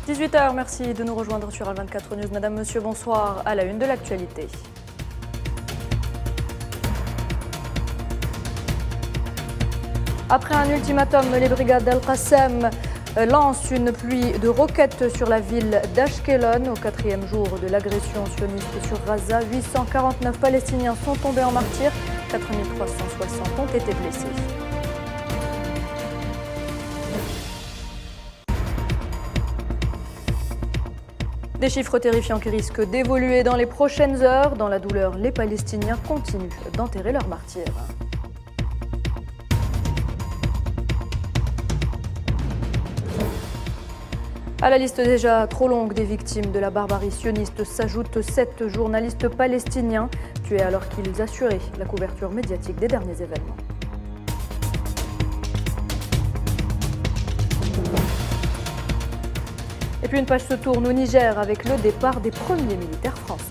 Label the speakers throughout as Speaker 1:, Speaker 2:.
Speaker 1: 18h, merci de nous rejoindre sur Al24 News. Madame, Monsieur, bonsoir. À la une de l'actualité. Après un ultimatum, les brigades Al-Qassam lancent une pluie de roquettes sur la ville d'Ashkelon. Au 4e jour de l'agression sioniste sur Gaza, 849 Palestiniens sont tombés en martyrs, 4360 ont été blessés. Des chiffres terrifiants qui risquent d'évoluer dans les prochaines heures. Dans la douleur, les Palestiniens continuent d'enterrer leurs martyrs. À la liste déjà trop longue des victimes de la barbarie sioniste s'ajoutent 7 journalistes palestiniens tués alors qu'ils assuraient la couverture médiatique des derniers événements. Et puis une page se tourne au Niger avec le départ des premiers militaires français.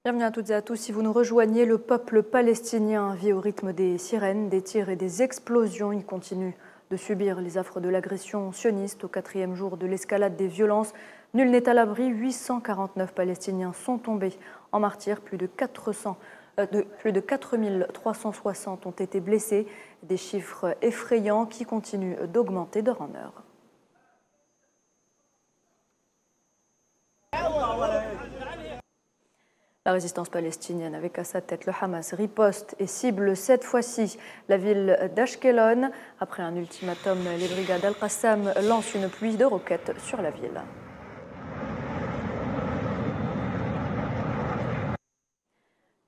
Speaker 1: Bienvenue à toutes et à tous. Si vous nous rejoignez, le peuple palestinien vit au rythme des sirènes, des tirs et des explosions. Il continue de subir les affres de l'agression sioniste. Au 4e jour de l'escalade des violences, nul n'est à l'abri. 849 Palestiniens sont tombés en martyrs. Plus de 4360 ont été blessés. Des chiffres effrayants qui continuent d'augmenter d'heure en heure. La résistance palestinienne, avec à sa tête le Hamas, riposte et cible cette fois-ci la ville d'Ashkelon. Après un ultimatum, les brigades Al-Qassam lancent une pluie de roquettes sur la ville.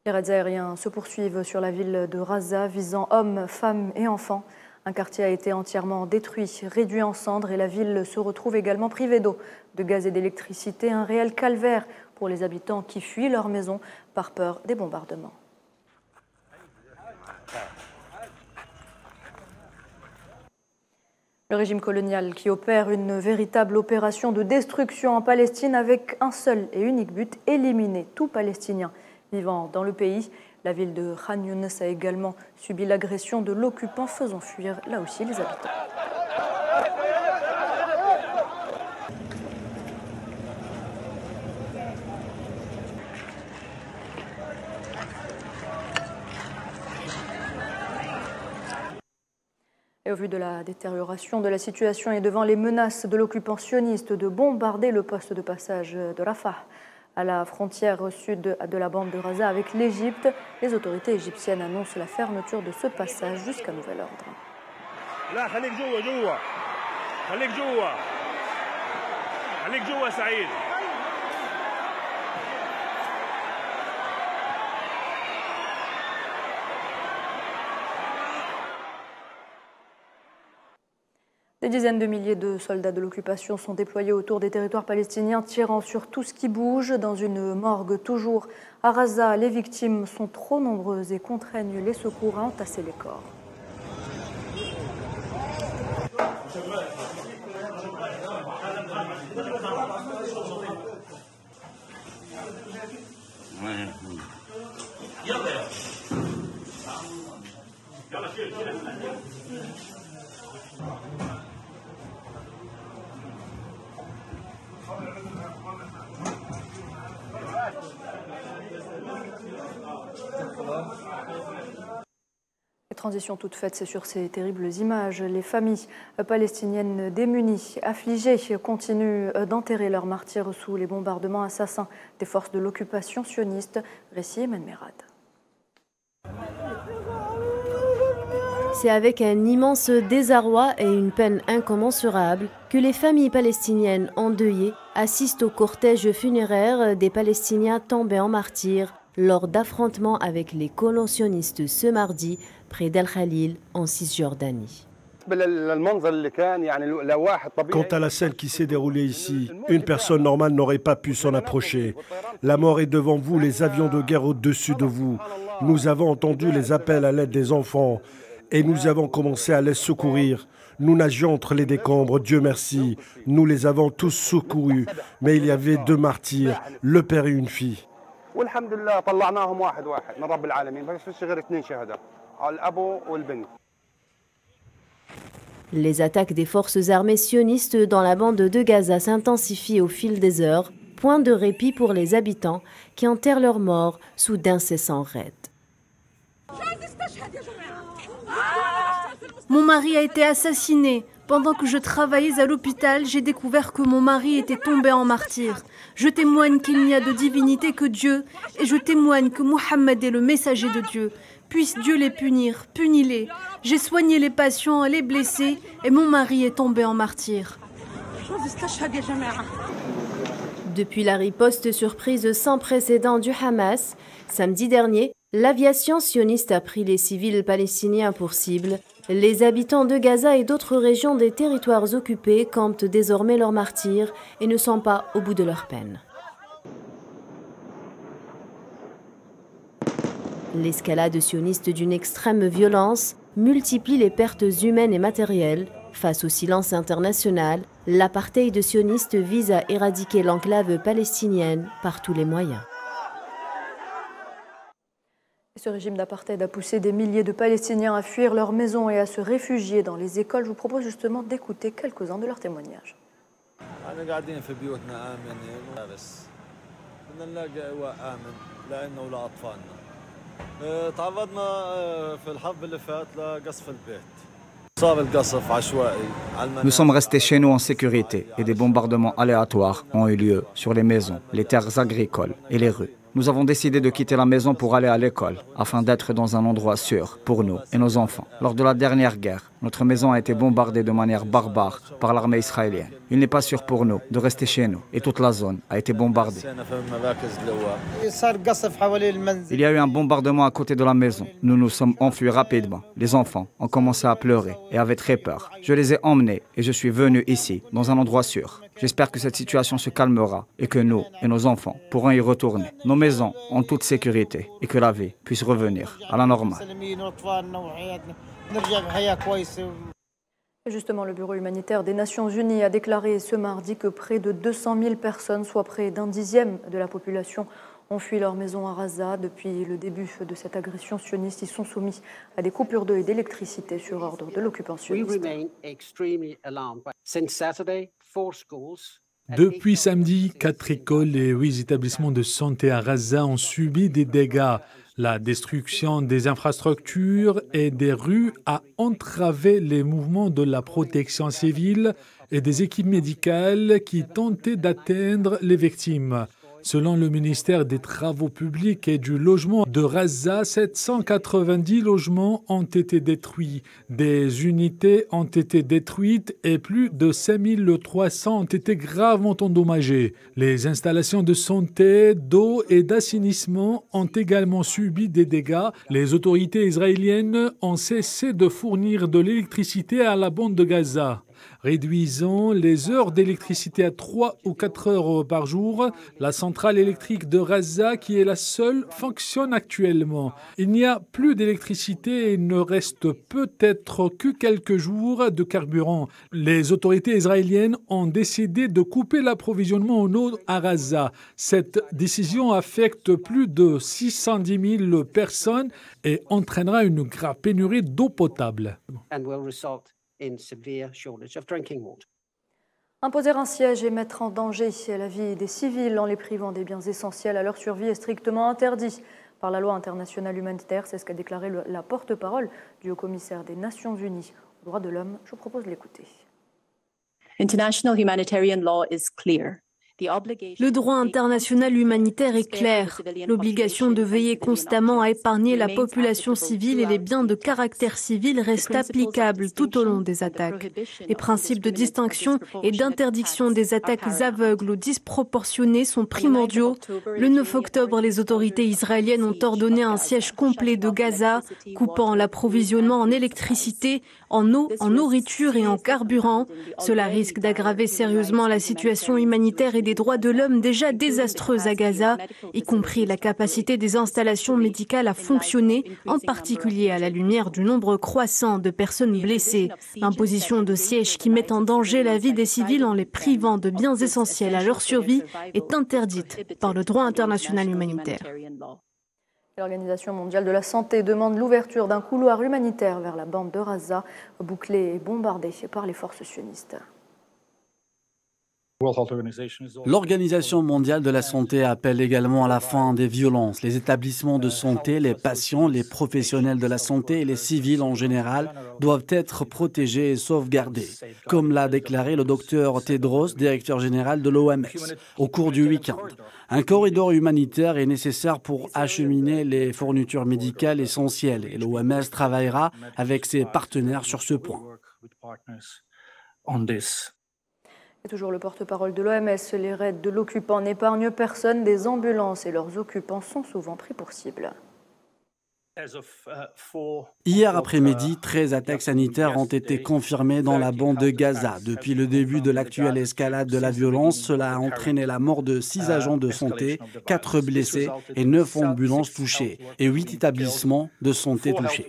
Speaker 1: Les raids aériens se poursuivent sur la ville de Gaza, visant hommes, femmes et enfants. Un quartier a été entièrement détruit, réduit en cendres et la ville se retrouve également privée d'eau, de gaz et d'électricité. Un réel calvaire pour les habitants qui fuient leur maison par peur des bombardements. Le régime colonial qui opère une véritable opération de destruction en Palestine avec un seul et unique but, éliminer tout Palestinien vivant dans le pays. La ville de Khan Younes a également subi l'agression de l'occupant, faisant fuir là aussi les habitants. Et au vu de la détérioration de la situation et devant les menaces de l'occupant sioniste de bombarder le poste de passage de Rafah, à la frontière au sud de la bande de Gaza avec l'Égypte, les autorités égyptiennes annoncent la fermeture de ce passage jusqu'à nouvel ordre. Des dizaines de milliers de soldats de l'occupation sont déployés autour des territoires palestiniens, tirant sur tout ce qui bouge. Dans une morgue toujours à Gaza, les victimes sont trop nombreuses et contraignent les secours à entasser les corps. Et transition toute faite, c'est sur ces terribles images. Les familles palestiniennes démunies, affligées, continuent d'enterrer leurs martyrs sous les bombardements assassins des forces de l'occupation sioniste. Récit Emen Merad.
Speaker 2: C'est avec un immense désarroi et une peine incommensurable que les familles palestiniennes endeuillées assistent au cortège funéraire des Palestiniens tombés en martyrs lors d'affrontements avec les colons sionistes ce mardi près d'El Khalil en Cisjordanie.
Speaker 3: Quant à la scène qui s'est déroulée ici, une personne normale n'aurait pas pu s'en approcher. La mort est devant vous, les avions de guerre au-dessus de vous. Nous avons entendu les appels à l'aide des enfants et nous avons commencé à les secourir. Nous nagions entre les décombres, Dieu merci. Nous les avons tous secourus, mais il y avait 2 martyrs, le père et une fille.
Speaker 2: Les attaques des forces armées sionistes dans la bande de Gaza s'intensifient au fil des heures, point de répit pour les habitants qui enterrent leurs morts sous d'incessants raids.
Speaker 4: Mon mari a été assassiné. Pendant que je travaillais à l'hôpital, j'ai découvert que mon mari était tombé en martyr. Je témoigne qu'il n'y a de divinité que Dieu et je témoigne que Mohammed est le messager de Dieu. Puisse Dieu les punir, punis-les. J'ai soigné les patients et les blessés et mon mari est tombé en martyr.
Speaker 2: Depuis la riposte surprise sans précédent du Hamas, samedi dernier, l'aviation sioniste a pris les civils palestiniens pour cible. Les habitants de Gaza et d'autres régions des territoires occupés campent désormais leurs martyrs et ne sont pas au bout de leur peine. L'escalade sioniste d'une extrême violence multiplie les pertes humaines et matérielles. Face au silence international, l'apartheid sioniste vise à éradiquer l'enclave palestinienne par tous les moyens.
Speaker 1: Ce régime d'apartheid a poussé des milliers de Palestiniens à fuir leurs maisons et à se réfugier dans les écoles. Je vous propose justement d'écouter quelques-uns de leurs témoignages.
Speaker 5: Nous sommes restés chez nous en sécurité et des bombardements aléatoires ont eu lieu sur les maisons, les terres agricoles et les rues. Nous avons décidé de quitter la maison pour aller à l'école, afin d'être dans un endroit sûr pour nous et nos enfants. Lors de la dernière guerre, notre maison a été bombardée de manière barbare par l'armée israélienne. Il n'est pas sûr pour nous de rester chez nous et toute la zone a été bombardée. Il y a eu un bombardement à côté de la maison. Nous nous sommes enfuis rapidement. Les enfants ont commencé à pleurer et avaient très peur. Je les ai emmenés et je suis venu ici, dans un endroit sûr. J'espère que cette situation se calmera et que nous et nos enfants pourront y retourner. Nos maisons en toute sécurité et que la vie puisse revenir à la normale.
Speaker 1: Justement, le Bureau humanitaire des Nations Unies a déclaré ce mardi que près de 200 000 personnes, soit près d'un dixième de la population, ont fui leur maison à Gaza. Depuis le début de cette agression sioniste, ils sont soumis à des coupures d'eau et d'électricité sur ordre de l'occupant sioniste.
Speaker 6: Depuis samedi, 4 écoles et 8 établissements de santé à Gaza ont subi des dégâts. La destruction des infrastructures et des rues a entravé les mouvements de la protection civile et des équipes médicales qui tentaient d'atteindre les victimes. Selon le ministère des Travaux publics et du Logement de Gaza, 790 logements ont été détruits. Des unités ont été détruites et plus de 5300 ont été gravement endommagées. Les installations de santé, d'eau et d'assainissement ont également subi des dégâts. Les autorités israéliennes ont cessé de fournir de l'électricité à la bande de Gaza, réduisant les heures d'électricité à 3 ou 4 heures par jour. La centrale électrique de Gaza, qui est la seule, fonctionne actuellement. Il n'y a plus d'électricité et il ne reste peut-être que quelques jours de carburant. Les autorités israéliennes ont décidé de couper l'approvisionnement en eau à Gaza. Cette décision affecte plus de 610 000 personnes et entraînera une grave pénurie d'eau potable.
Speaker 1: Imposer un siège et mettre en danger la vie des civils en les privant des biens essentiels à leur survie est strictement interdit par la loi internationale humanitaire. C'est ce qu'a déclaré la porte-parole du haut-commissaire des Nations Unies aux droits de l'homme. Je vous propose de l'écouter.
Speaker 7: International humanitarian law is clear.
Speaker 4: Le droit international humanitaire est clair. L'obligation de veiller constamment à épargner la population civile et les biens de caractère civil reste applicable tout au long des attaques. Les principes de distinction et d'interdiction des attaques aveugles ou disproportionnées sont primordiaux. Le 9 octobre, les autorités israéliennes ont ordonné un siège complet de Gaza, coupant l'approvisionnement en électricité, en eau, en nourriture et en carburant. Cela risque d'aggraver sérieusement la situation humanitaire et des droits de l'homme déjà désastreuse à Gaza, y compris la capacité des installations médicales à fonctionner, en particulier à la lumière du nombre croissant de personnes blessées. L'imposition de sièges qui met en danger la vie des civils en les privant de biens essentiels à leur survie est interdite par le droit international humanitaire.
Speaker 1: L'Organisation mondiale de la santé demande l'ouverture d'un couloir humanitaire vers la bande de Gaza, bouclée et bombardée par les forces sionistes.
Speaker 7: L'Organisation mondiale de la santé appelle également à la fin des violences. Les établissements de santé, les patients, les professionnels de la santé et les civils en général doivent être protégés et sauvegardés, comme l'a déclaré le docteur Tedros, directeur général de l'OMS, au cours du week-end. Un corridor humanitaire est nécessaire pour acheminer les fournitures médicales essentielles et l'OMS travaillera avec ses partenaires sur ce point.
Speaker 1: Et toujours le porte-parole de l'OMS, les raids de l'occupant n'épargnent personne. Des ambulances et leurs occupants sont souvent pris pour cible.
Speaker 7: Hier après-midi, 13 attaques sanitaires ont été confirmées dans la bande de Gaza. Depuis le début de l'actuelle escalade de la violence, cela a entraîné la mort de 6 agents de santé, 4 blessés et 9 ambulances touchées et 8 établissements de santé touchés.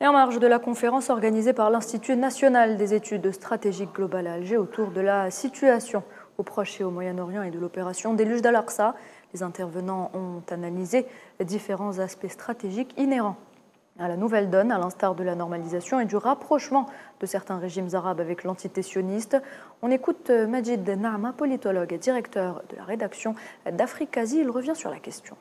Speaker 1: Et en marge de la conférence organisée par l'Institut national des études stratégiques globales à Alger autour de la situation au Proche et au Moyen-Orient et de l'opération Déluge d'Al-Aqsa, les intervenants ont analysé les différents aspects stratégiques inhérents à la nouvelle donne, à l'instar de la normalisation et du rapprochement de certains régimes arabes avec l'entité sioniste. On écoute Majid Naama, politologue et directeur de la rédaction d'Afrique-Asie. Il revient sur la question.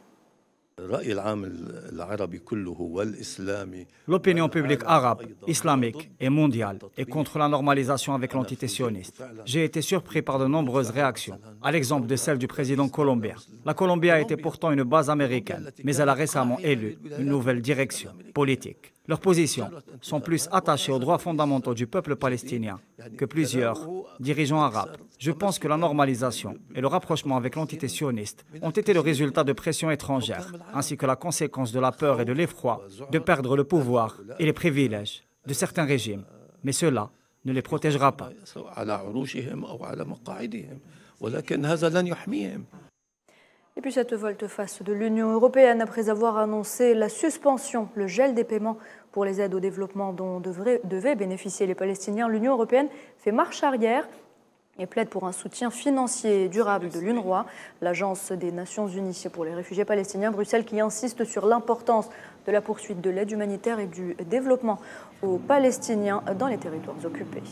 Speaker 5: L'opinion publique arabe, islamique et mondiale est contre la normalisation avec l'entité sioniste. J'ai été surpris par de nombreuses réactions, à l'exemple de celle du président colombien. La Colombie a été pourtant une base américaine, mais elle a récemment élu une nouvelle direction politique. Leurs positions sont plus attachées aux droits fondamentaux du peuple palestinien que plusieurs dirigeants arabes. Je pense que la normalisation et le rapprochement avec l'entité sioniste ont été le résultat de pressions étrangères, ainsi que la conséquence de la peur et de l'effroi de perdre le pouvoir et les privilèges de certains régimes. Mais cela ne les protégera pas.
Speaker 1: Et puis cette volte-face de l'Union européenne après avoir annoncé la suspension, le gel des paiements pour les aides au développement dont devaient bénéficier les Palestiniens, l'Union européenne fait marche arrière et plaide pour un soutien financier durable de l'UNRWA, l'agence des Nations Unies pour les réfugiés palestiniens. Bruxelles qui insiste sur l'importance de la poursuite de l'aide humanitaire et du développement aux Palestiniens dans les territoires occupés.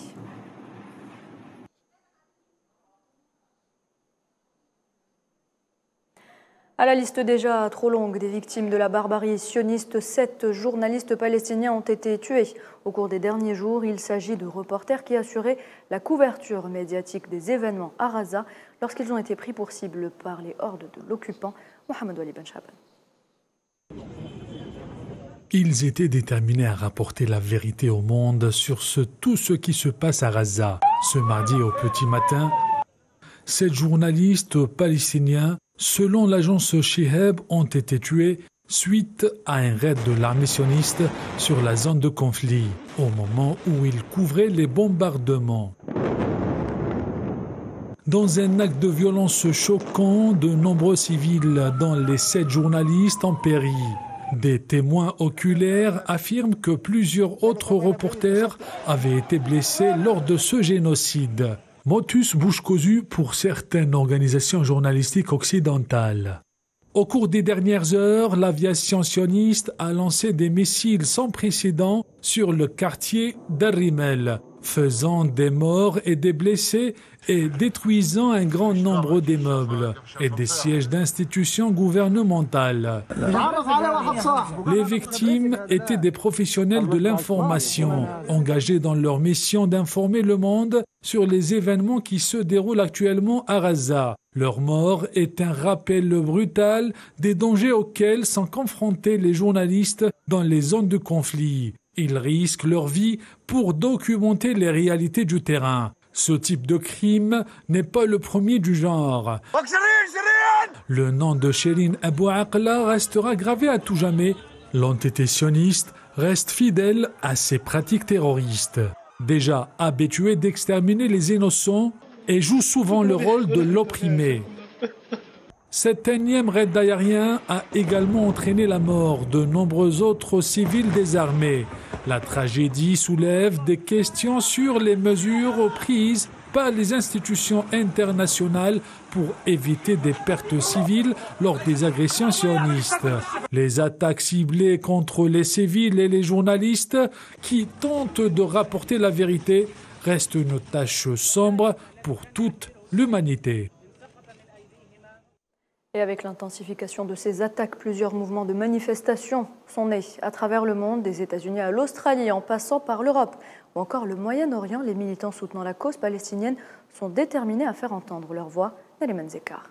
Speaker 1: À la liste déjà trop longue des victimes de la barbarie sioniste, 7 journalistes palestiniens ont été tués au cours des derniers jours. Il s'agit de reporters qui assuraient la couverture médiatique des événements à Gaza lorsqu'ils ont été pris pour cible par les hordes de l'occupant Mohamed Wali Ben Shaban.
Speaker 6: Ils étaient déterminés à rapporter la vérité au monde sur tout ce qui se passe à Gaza. Ce mardi au petit matin, 7 journalistes palestiniens, selon l'agence Shihab, ont été tués suite à un raid de l'armée sioniste sur la zone de conflit, au moment où ils couvraient les bombardements. Dans un acte de violence choquant, de nombreux civils, dont les 7 journalistes, ont péri. Des témoins oculaires affirment que plusieurs autres reporters avaient été blessés lors de ce génocide. Motus bouche cousue pour certaines organisations journalistiques occidentales. Au cours des dernières heures, l'aviation sioniste a lancé des missiles sans précédent sur le quartier d'Ar-Rimel, faisant des morts et des blessés et détruisant un grand nombre d'immeubles et des sièges d'institutions gouvernementales. Les victimes étaient des professionnels de l'information, engagés dans leur mission d'informer le monde sur les événements qui se déroulent actuellement à Gaza. Leur mort est un rappel brutal des dangers auxquels sont confrontés les journalistes dans les zones de conflit. Ils risquent leur vie pour documenter les réalités du terrain. Ce type de crime n'est pas le premier du genre. Le nom de Shirin Abu Akleh restera gravé à tout jamais. L'entité sioniste reste fidèle à ses pratiques terroristes. Déjà habituée d'exterminer les innocents et joue souvent le rôle de l'opprimé. Cet énième raid aérien a également entraîné la mort de nombreux autres civils désarmés. La tragédie soulève des questions sur les mesures prises par les institutions internationales pour éviter des pertes civiles lors des agressions sionistes. Les attaques ciblées contre les civils et les journalistes qui tentent de rapporter la vérité restent une tâche sombre pour toute l'humanité.
Speaker 1: Et avec l'intensification de ces attaques, plusieurs mouvements de manifestation sont nés à travers le monde, des États-Unis à l'Australie, en passant par l'Europe ou encore le Moyen-Orient. Les militants soutenant la cause palestinienne sont déterminés à faire entendre leur voix. Nariman Zekar.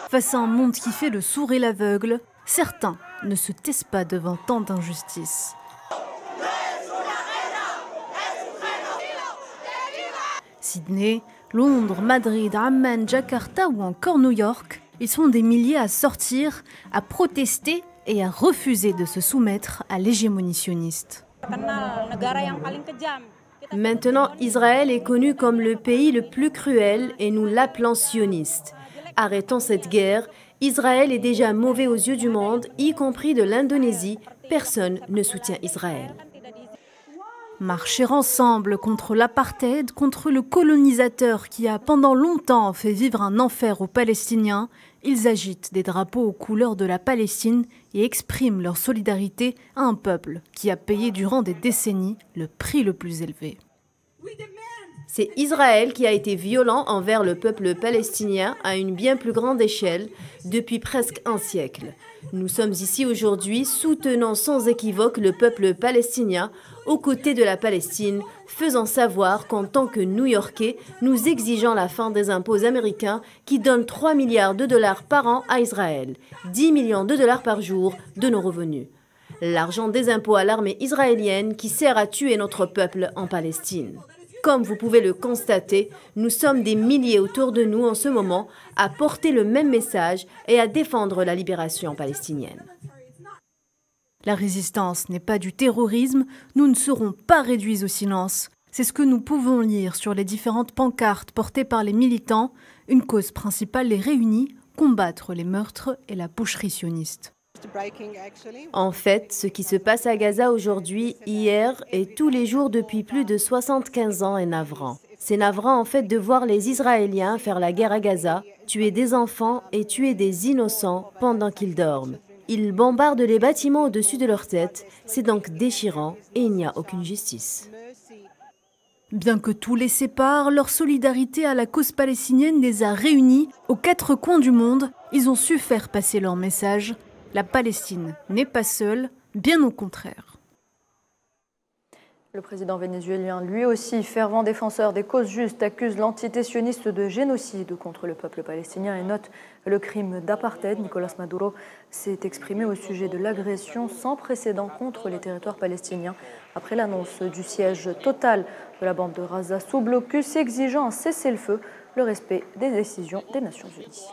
Speaker 4: Face à un monde qui fait le sourd et l'aveugle, certains ne se taisent pas devant tant d'injustice. Sydney, Londres, Madrid, Amman, Jakarta ou encore New York, ils sont des milliers à sortir, à protester et à refuser de se soumettre à l'hégémonie sioniste.
Speaker 2: Maintenant, Israël est connu comme le pays le plus cruel et nous l'appelons sioniste. Arrêtons cette guerre. Israël est déjà mauvais aux yeux du monde, y compris de l'Indonésie. Personne ne soutient Israël.
Speaker 4: Marcher ensemble contre l'apartheid, contre le colonisateur qui a pendant longtemps fait vivre un enfer aux Palestiniens, ils agitent des drapeaux aux couleurs de la Palestine et expriment leur solidarité à un peuple qui a payé durant des décennies le prix le plus élevé.
Speaker 2: C'est Israël qui a été violent envers le peuple palestinien à une bien plus grande échelle depuis presque un siècle. Nous sommes ici aujourd'hui soutenant sans équivoque le peuple palestinien aux côtés de la Palestine, faisant savoir qu'en tant que New-Yorkais, nous exigeons la fin des impôts américains qui donnent 3 milliards de dollars par an à Israël, 10 millions de dollars par jour de nos revenus. L'argent des impôts à l'armée israélienne qui sert à tuer notre peuple en Palestine. Comme vous pouvez le constater, nous sommes des milliers autour de nous en ce moment à porter le même message et à défendre la libération palestinienne.
Speaker 4: La résistance n'est pas du terrorisme, nous ne serons pas réduits au silence. C'est ce que nous pouvons lire sur les différentes pancartes portées par les militants. Une cause principale les réunit, combattre les meurtres et la boucherie sioniste.
Speaker 2: En fait, ce qui se passe à Gaza aujourd'hui, hier et tous les jours depuis plus de 75 ans est navrant. C'est navrant en fait de voir les Israéliens faire la guerre à Gaza, tuer des enfants et tuer des innocents pendant qu'ils dorment. Ils bombardent les bâtiments au-dessus de leur tête, c'est donc déchirant et il n'y a aucune justice.
Speaker 4: Bien que tout les sépare, leur solidarité à la cause palestinienne les a réunis aux 4 coins du monde. Ils ont su faire passer leur message. La Palestine n'est pas seule, bien au contraire.
Speaker 1: Le président vénézuélien, lui aussi fervent défenseur des causes justes, accuse l'entité sioniste de génocide contre le peuple palestinien et note le crime d'apartheid. Nicolás Maduro s'est exprimé au sujet de l'agression sans précédent contre les territoires palestiniens après l'annonce du siège total de la bande de Gaza sous blocus, exigeant un cessez-le-feu, le respect des décisions des Nations Unies.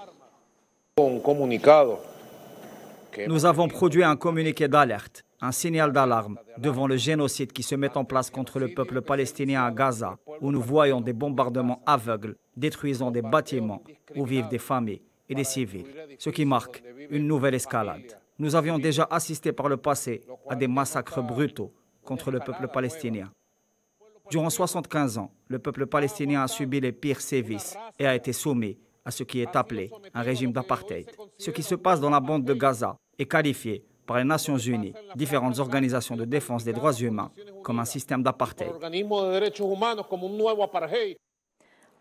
Speaker 5: Nous avons produit un communiqué d'alerte, un signal d'alarme devant le génocide qui se met en place contre le peuple palestinien à Gaza, où nous voyons des bombardements aveugles détruisant des bâtiments où vivent des familles et des civils, ce qui marque une nouvelle escalade. Nous avions déjà assisté par le passé à des massacres brutaux contre le peuple palestinien. Durant 75 ans, le peuple palestinien a subi les pires sévices et a été soumis à ce qui est appelé un régime d'apartheid. Ce qui se passe dans la bande de Gaza est qualifié par les Nations Unies, différentes organisations de défense des droits humains, comme un système d'apartheid.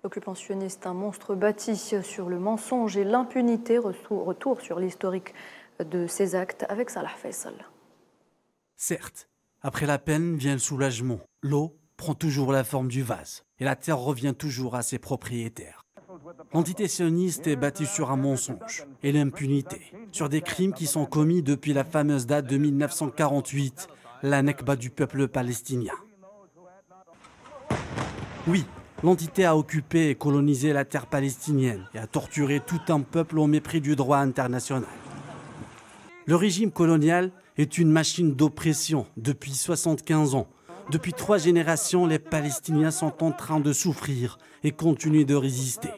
Speaker 1: L'occupant sioniste, un monstre bâti sur le mensonge et l'impunité. Retour sur l'historique de ces actes avec Salah Faisal.
Speaker 7: Certes, après la peine vient le soulagement. L'eau prend toujours la forme du vase et la terre revient toujours à ses propriétaires. L'entité sioniste est bâtie sur un mensonge et l'impunité, sur des crimes qui sont commis depuis la fameuse date de 1948, la Nakba du peuple palestinien. Oui, l'entité a occupé et colonisé la terre palestinienne et a torturé tout un peuple au mépris du droit international. Le régime colonial est une machine d'oppression depuis 75 ans. Depuis 3 générations, les Palestiniens sont en train de souffrir et continuent de résister.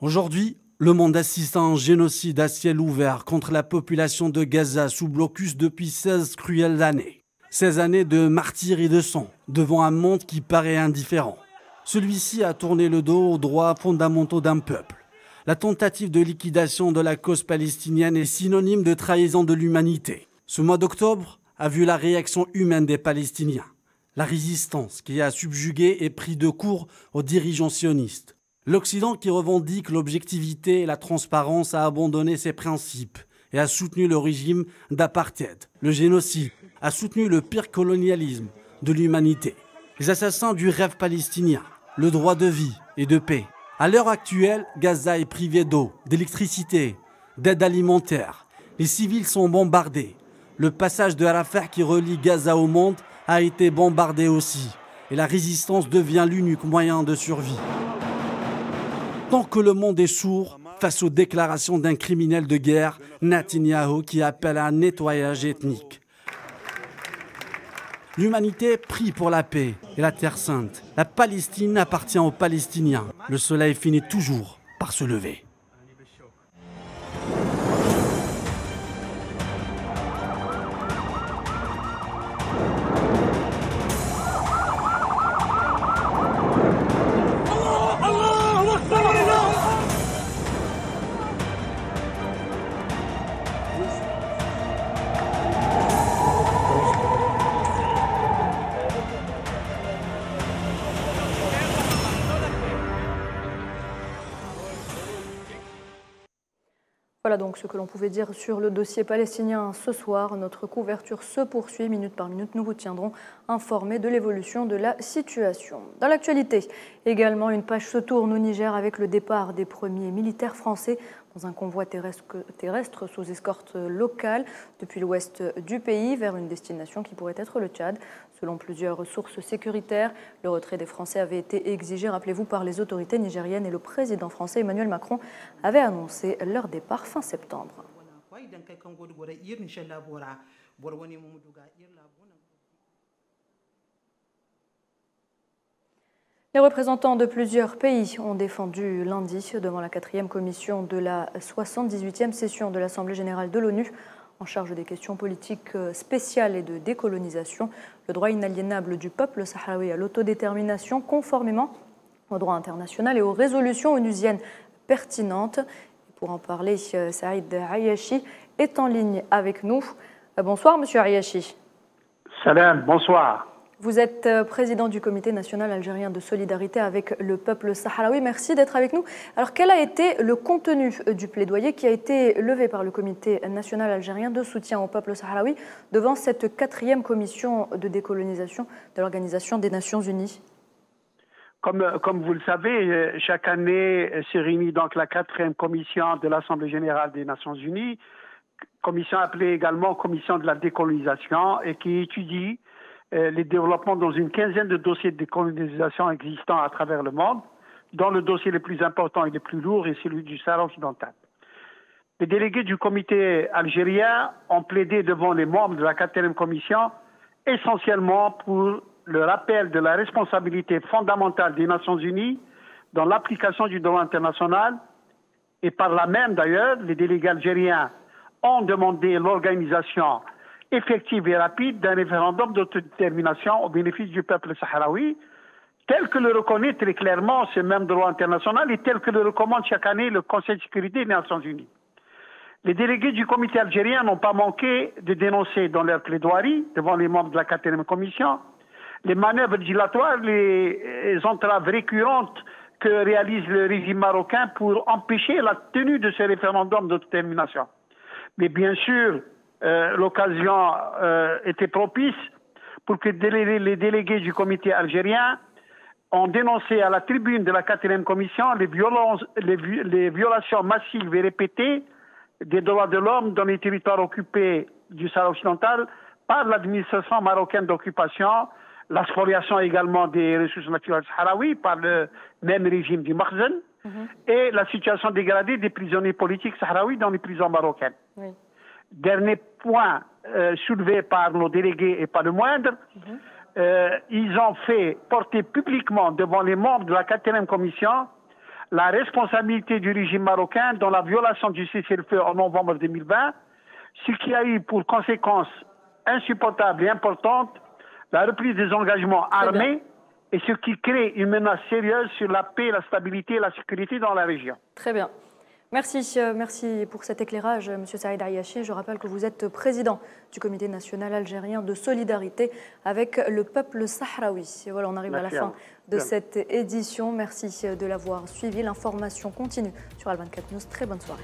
Speaker 7: Aujourd'hui, le monde assiste à un génocide à ciel ouvert contre la population de Gaza sous blocus depuis 16 cruelles années. 16 années de martyrs et de sang devant un monde qui paraît indifférent. Celui-ci a tourné le dos aux droits fondamentaux d'un peuple. La tentative de liquidation de la cause palestinienne est synonyme de trahison de l'humanité. Ce mois d'octobre a vu la réaction humaine des Palestiniens. La résistance qui a subjugué et pris de court aux dirigeants sionistes. L'Occident qui revendique l'objectivité et la transparence a abandonné ses principes et a soutenu le régime d'apartheid, le génocide, a soutenu le pire colonialisme de l'humanité. Les assassins du rêve palestinien, le droit de vie et de paix. À l'heure actuelle, Gaza est privé d'eau, d'électricité, d'aide alimentaire. Les civils sont bombardés. Le passage de Rafah qui relie Gaza au monde a été bombardé aussi. Et la résistance devient l'unique moyen de survie. Tant que le monde est sourd face aux déclarations d'un criminel de guerre, Netanyahou, qui appelle à un nettoyage ethnique. L'humanité prie pour la paix et la Terre sainte. La Palestine appartient aux Palestiniens. Le soleil finit toujours par se lever.
Speaker 1: Voilà donc ce que l'on pouvait dire sur le dossier palestinien ce soir. Notre couverture se poursuit minute par minute. Nous vous tiendrons informés de l'évolution de la situation. Dans l'actualité, également, une page se tourne au Niger avec le départ des premiers militaires français dans un convoi terrestre sous escorte locale depuis l'ouest du pays vers une destination qui pourrait être le Tchad. Selon plusieurs sources sécuritaires, le retrait des Français avait été exigé, rappelez-vous, par les autorités nigériennes et le président français Emmanuel Macron avait annoncé leur départ fin septembre. Les représentants de plusieurs pays ont défendu lundi devant la 4e commission de la 78e session de l'Assemblée générale de l'ONU en charge des questions politiques spéciales et de décolonisation, le droit inaliénable du peuple sahraoui à l'autodétermination conformément au droit international et aux résolutions onusiennes pertinentes. Pour en parler, Saïd Ayachi est en ligne avec nous. Bonsoir, Monsieur Ayachi.
Speaker 8: Salam, bonsoir.
Speaker 1: Vous êtes président du Comité national algérien de solidarité avec le peuple sahraoui. Merci d'être avec nous. Alors, quel a été le contenu du plaidoyer qui a été levé par le Comité national algérien de soutien au peuple sahraoui devant cette 4e commission de décolonisation de l'Organisation des Nations Unies?
Speaker 8: Comme vous le savez, chaque année se réunit donc la 4e commission de l'Assemblée générale des Nations Unies, commission appelée également commission de la décolonisation et qui étudie les développements dans une quinzaine de dossiers de décolonisation existants à travers le monde, dont le dossier le plus important et le plus lourd est celui du Sahara occidental. Les délégués du comité algérien ont plaidé devant les membres de la 4e commission essentiellement pour le rappel de la responsabilité fondamentale des Nations Unies dans l'application du droit international et par là même d'ailleurs, les délégués algériens ont demandé l'organisation effective et rapide d'un référendum d'autodétermination au bénéfice du peuple sahraoui, tel que le reconnaît très clairement ce même droit international et tel que le recommande chaque année le Conseil de sécurité des Nations Unies. Les délégués du comité algérien n'ont pas manqué de dénoncer dans leur plaidoirie devant les membres de la 4e commission les manœuvres dilatoires, les entraves récurrentes que réalise le régime marocain pour empêcher la tenue de ce référendum d'autodétermination. Mais bien sûr, l'occasion était propice pour que les délégués du comité algérien ont dénoncé à la tribune de la 4e commission les violations massives et répétées des droits de l'homme dans les territoires occupés du Sahara occidental par l'administration marocaine d'occupation, la spoliation également des ressources naturelles sahraouies par le même régime du Makhzen, et la situation dégradée des prisonniers politiques sahraouis dans les prisons marocaines. Oui. Dernier point soulevé par nos délégués et pas le moindre, ils ont fait porter publiquement devant les membres de la 4e commission la responsabilité du régime marocain dans la violation du cessez-le-feu en novembre 2020, ce qui a eu pour conséquence insupportable et importante la reprise des engagements armés et ce qui crée une menace sérieuse sur la paix, la stabilité et la sécurité dans la région.
Speaker 1: Très bien. Merci pour cet éclairage, M. Saïd Ayachi. Je rappelle que vous êtes président du Comité national algérien de solidarité avec le peuple sahraoui. Et voilà, on arrive à la fin de cette édition. Merci de l'avoir suivi. L'information continue sur Al 24 News. Très bonne soirée.